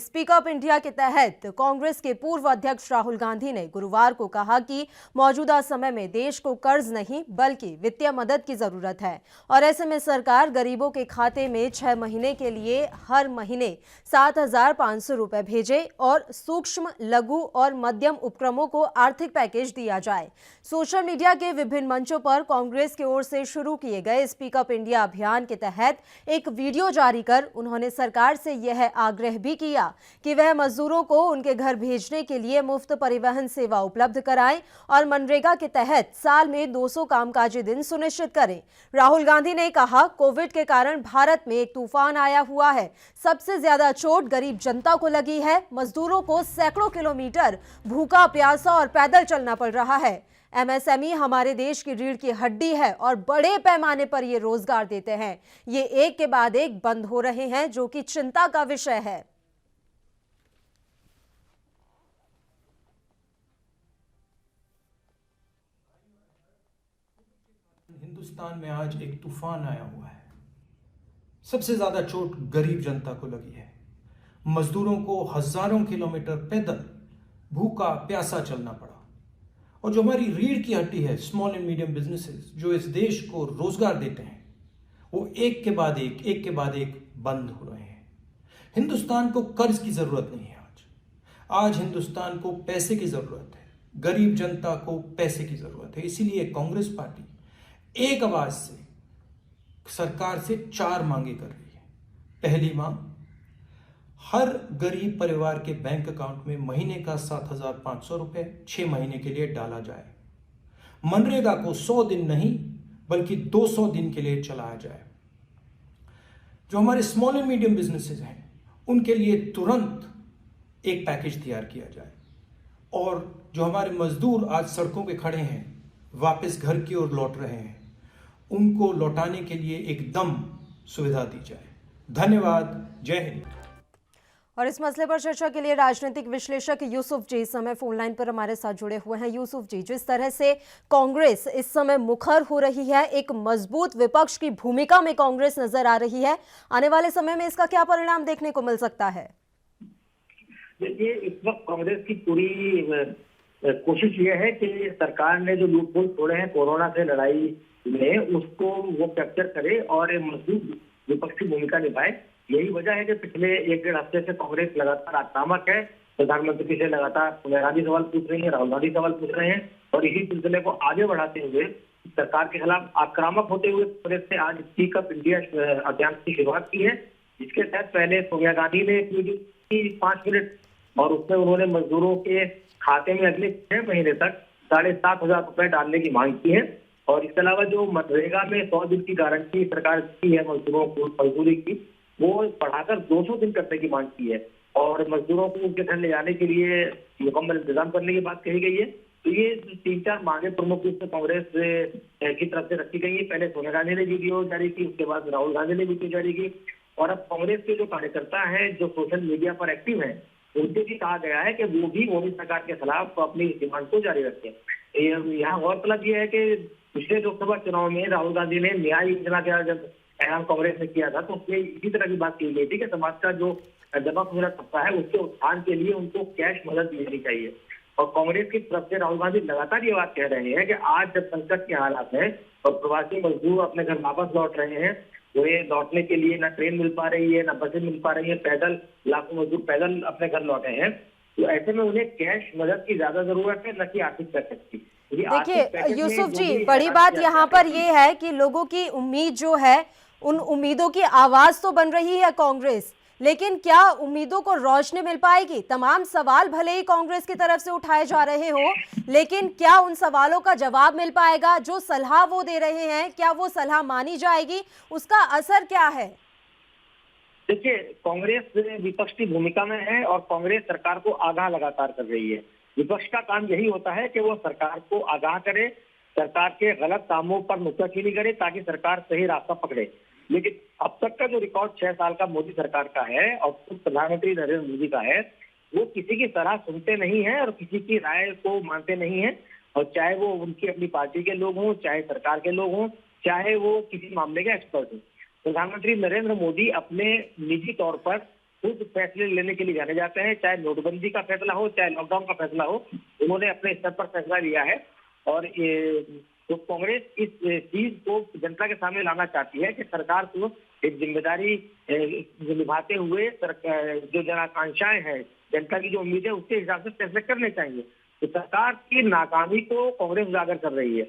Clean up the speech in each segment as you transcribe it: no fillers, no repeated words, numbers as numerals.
Speak up India के तहत कांग्रेस के पूर्व अध्यक्ष राहुल गांधी ने गुरुवार को कहा कि मौजूदा समय में देश को कर्ज नहीं बल्कि वित्तीय मदद की जरूरत है और ऐसे में सरकार गरीबों के खाते में 6 महीने के लिए हर महीने 7,500 रुपए भेजे और सूक्ष्म, लघु और मध्यम उपक्रमों को आर्थिक पैकेज दिया जाए। सोशल मीडिया के विभिन्न मंचों पर कांग्रेस की ओर से शुरू किए गए स्पीक अप इंडिया अभियान के तहत एक वीडियो जारी कर उन्होंने सरकार से यह आग्रह भी किया कि वह मजदूरों को उनके घर भेजने के लिए मुफ्त परिवहन सेवा उपलब्ध कराएं और मनरेगा के तहत साल में 200 कामकाजी दिन सुनिश्चित करें। राहुल गांधी ने कहा, कोविड के कारण भारत में एक तूफान आया हुआ है। सबसे ज्यादा चोट गरीब जनता को लगी है। मजदूरों को सैकड़ों किलोमीटर भूखा, प्यासा और पैदल चलना पड़ रहा है। एमएसएमई हमारे देश की रीढ़ की हड्डी है और बड़े पैमाने पर ये रोजगार देते हैं। ये एक के बाद एक बंद हो रहे हैं, जो कि चिंता का विषय है। हिंदुस्तान में आज एक तूफान आया हुआ है। सबसे ज्यादा चोट गरीब जनता को लगी है। मजदूरों को हजारों किलोमीटर पैदल भूखा प्यासा चलना पड़ा और जो हमारी रीढ़ की हड्डी है, स्मॉल एंड मीडियम बिजनेसेस जो इस देश को रोजगार देते हैं, वो एक के बाद एक बंद हो रहे हैं। हिंदुस्तान को कर्ज की जरूरत नहीं है। आज हिंदुस्तान को पैसे की जरूरत है। गरीब जनता को पैसे की जरूरत है। इसीलिए कांग्रेस पार्टी एक आवाज से सरकार से 4 मांगे कर रही है। पहली मांग, हर गरीब परिवार के बैंक अकाउंट में महीने का 7,500 रुपए 6 महीने के लिए डाला जाए। मनरेगा को 100 दिन नहीं बल्कि 200 दिन के लिए चलाया जाए। जो हमारे स्मॉल एंड मीडियम बिजनेसेस हैं, उनके लिए तुरंत एक पैकेज तैयार किया जाए और जो हमारे मजदूर आज सड़कों पे खड़े हैं, वापस घर की ओर लौट रहे हैं, उनको लौटाने के लिए एकदम सुविधा दी जाए। धन्यवाद। जय हिंद। और इस मसले पर चर्चा के लिए राजनीतिक विश्लेषक यूसुफ जी इस समय फोन लाइन पर हमारे साथ जुड़े हुए हैं। यूसुफ जी, जिस तरह से कांग्रेस इस समय मुखर हो रही है, एक मजबूत विपक्ष की भूमिका में कांग्रेस नजर आ रही है, आने वाले समय में इसका क्या परिणाम देखने को मिल सकता है? देखिए, इस वक्त कांग्रेस की पूरी कोशिश ये है कि सरकार ने जो लूपहोल छोड़े हैं कोरोना से लड़ाई में, उसको वो कैप्चर करे और एक मजबूत विपक्ष की भूमिका निभाए। यही वजह है कि पिछले 1-1.5 हफ्ते से कांग्रेस लगातार आक्रामक है। प्रधानमंत्री से लगातार सोनिया गांधी सवाल पूछ रही है, राहुल गांधी सवाल पूछ रहे हैं और इसी सिलसिले को आगे बढ़ाते हुए सरकार के खिलाफ आक्रामक होते हुए कांग्रेस ने आज स्पीक अप इंडिया अभियान की शुरुआत की है, जिसके तहत पहले सोनिया गांधी ने 5 मिनट और उसमें उन्होंने मजदूरों के खाते में अगले 6 महीने तक 7,500 रुपए डालने की मांग की है। और इसके अलावा जो मनरेगा में 100 दिन की गारंटी सरकार की है मजदूरों को मजदूरी की, वो बढ़ाकर 200 दिन करने की मांग की है और मजदूरों को उनके घर ले जाने के लिए मुकम्मल इंतजाम करने की बात कही गई है। तो ये 3-4 मांगे प्रमुख रूप से कांग्रेस की तरफ से रखी गई है। पहले सोनिया गांधी ने वीडियो जारी की, उसके बाद राहुल गांधी ने वीडियो जारी की और अब कांग्रेस के जो कार्यकर्ता हैं, जो सोशल मीडिया पर एक्टिव हैं, उनसे भी कहा गया है कि वो भी मोदी सरकार के खिलाफ अपनी डिमांड को जारी रखें। यहाँ गौरतलब ये है कि पिछले लोकसभा चुनाव में राहुल गांधी ने न्याय योजना का जब ऐलान कांग्रेस ने किया था तो उसमें इसी तरह की बात की गई थी कि समाज का जो दबा खुला तबका है उसके उत्थान के लिए उनको कैश मदद देनी चाहिए। और कांग्रेस की तरफ से राहुल गांधी लगातार ये बात कह रहे हैं कि आज जब संकट के हालात हैं और प्रवासी मजदूर अपने घर वापस लौट रहे हैं, वो ये लौटने के लिए ना ट्रेन मिल पा रही है, ना बसें मिल पा रही है, पैदल लाखों मजदूर पैदल अपने घर लौटे हैं, तो ऐसे में उन्हें कैश मदद की ज्यादा जरूरत है, न कि आर्थिक पैकेज की। देखिए यूसुफ जी, बड़ी बात यहाँ पर यह है कि लोगों की उम्मीद जो है, उन उम्मीदों की आवाज तो बन रही है कांग्रेस, लेकिन क्या उम्मीदों को रोशनी मिल पाएगी? तमाम सवाल भले ही कांग्रेस की तरफ से उठाए जा रहे हो, लेकिन क्या उन सवालों का जवाब मिल पाएगा? जो सलाह वो दे रहे हैं, क्या वो सलाह मानी जाएगी? उसका असर क्या है? देखिए, कांग्रेस विपक्ष की भूमिका में है और कांग्रेस सरकार को आगाह लगातार कर रही है। विपक्ष का काम यही होता है कि वो सरकार को आगाह करे, सरकार के गलत कामों पर नुक्ताचीनी करे ताकि सरकार सही रास्ता पकड़े। लेकिन अब तक का जो रिकॉर्ड 6 साल का मोदी सरकार का है और प्रधानमंत्री नरेंद्र मोदी का है, वो किसी की सलाह सुनते नहीं है और किसी की राय को मानते नहीं है। और चाहे वो उनकी अपनी पार्टी के लोग हों, चाहे सरकार के लोग हों, चाहे वो किसी मामले के एक्सपर्ट हों, प्रधानमंत्री नरेंद्र मोदी अपने निजी तौर पर खुद फैसले लेने के लिए जाने जाते हैं, चाहे नोटबंदी का फैसला हो, चाहे लॉकडाउन का फैसला हो, उन्होंने अपने स्तर पर फैसला लिया है। और तो कांग्रेस इस चीज को जनता के सामने लाना चाहती है कि सरकार को एक जिम्मेदारी निभाते हुए जो जन आकांक्षाएं हैं, जनता की जो उम्मीद है, उसके हिसाब से फैसले करने चाहिए। तो सरकार की नाकामी को कांग्रेस उजागर कर रही है।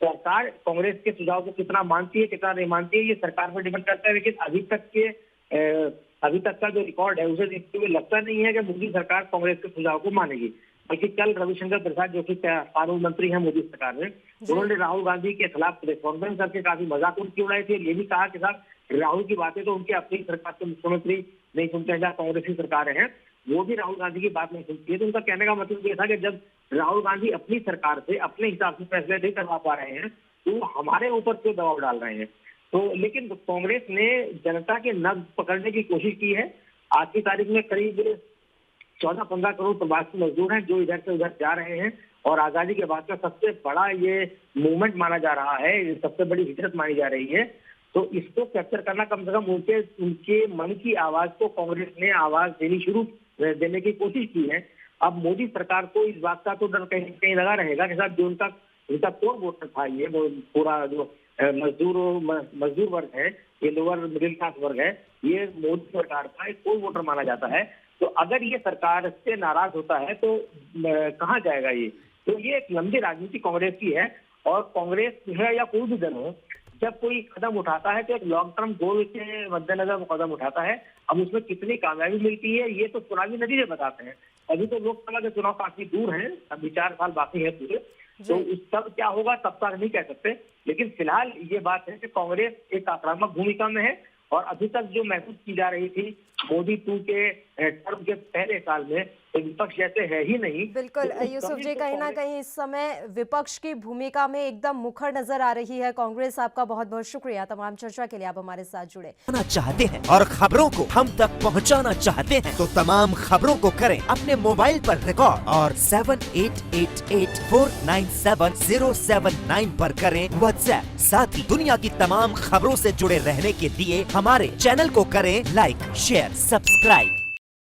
सरकार कांग्रेस के सुझाव को कितना मानती है, कितना नहीं मानती है, ये सरकार पर डिपेंड करता है। लेकिन अभी तक का जो रिकॉर्ड है उसे देखते हुए लगता नहीं है कि मोदी सरकार कांग्रेस के सुझाव को मानेगी। बल्कि कल रविशंकर प्रसाद, जो कि कानून मंत्री हैं मोदी सरकार में, उन्होंने राहुल गांधी के खिलाफ प्रेस कॉन्फ्रेंस करके काफी मजाक उनकी उड़ाई थी। ये भी कहा कि साहब, राहुल की बातें तो उनकी अपनी सरकार के मुख्यमंत्री नहीं सुनते हैं, जहाँ कांग्रेस की सरकारें हैं वो भी राहुल गांधी की बात नहीं सुनती है। तो उनका कहने का मतलब ये था कि जब राहुल गांधी अपनी सरकार से अपने हिसाब से फैसले नहीं करवा पा रहे हैं तो हमारे ऊपर क्यों दबाव डाल रहे हैं। तो लेकिन कांग्रेस ने जनता के नब्ज पकड़ने की कोशिश की है। आज की तारीख में करीब 14-15 करोड़ प्रवासी मजदूर हैं जो इधर से उधर जा रहे हैं, और आजादी के बाद का सबसे बड़ा ये मूवमेंट माना जा रहा है, सबसे बड़ी हिजरत मानी जा रही है। तो इसको कैप्चर करना, कम से कम उनके मन की आवाज को कांग्रेस ने आवाज देने की कोशिश की है। अब मोदी सरकार को इस बात का तो डर कहीं कहीं लगा रहेगा कि साहब, जो उनका कोर वोटर था, ये वो पूरा जो मजदूर वर्ग है, ये लोअर मिडिल क्लास वर्ग है, ये मोदी सरकार का एक कोर वोटर माना जाता है। तो अगर ये सरकार से नाराज होता है तो कहाँ जाएगा ये। तो ये एक लंबी राजनीति कांग्रेस की है, और कांग्रेस है या कोई भी दल हो, जब कोई कदम उठाता है तो एक लॉन्ग टर्म गोल के मद्देनजर वो कदम उठाता है। अब उसमें कितनी कामयाबी मिलती है ये तो चुनावी नतीजे बताते हैं। अभी तो लोकसभा के चुनाव काफी दूर हैं, अभी 4 साल बाकी है पूरे, तो उस तब क्या होगा तब तक नहीं कह सकते। लेकिन फिलहाल ये बात है कि कांग्रेस एक आक्रामक भूमिका में है, और अभी तक जो महसूस की जा रही थी मोदी 2 के टर्म के पहले साल में, विपक्ष जैसे है ही नहीं। बिल्कुल यूसुफ जी, कहीं ना कहीं इस समय विपक्ष की भूमिका में एकदम मुखर नजर आ रही है कांग्रेस। आपका बहुत बहुत शुक्रिया तमाम चर्चा के लिए, आप हमारे साथ जुड़े। चाहते हैं और खबरों को हम तक पहुंचाना चाहते हैं तो तमाम खबरों को करें अपने मोबाइल पर रिकॉर्ड, और 7888497079 पर करें व्हाट्सएप। साथ ही दुनिया की तमाम खबरों से जुड़े रहने के लिए हमारे चैनल को करें लाइक, शेयर, सब्सक्राइब।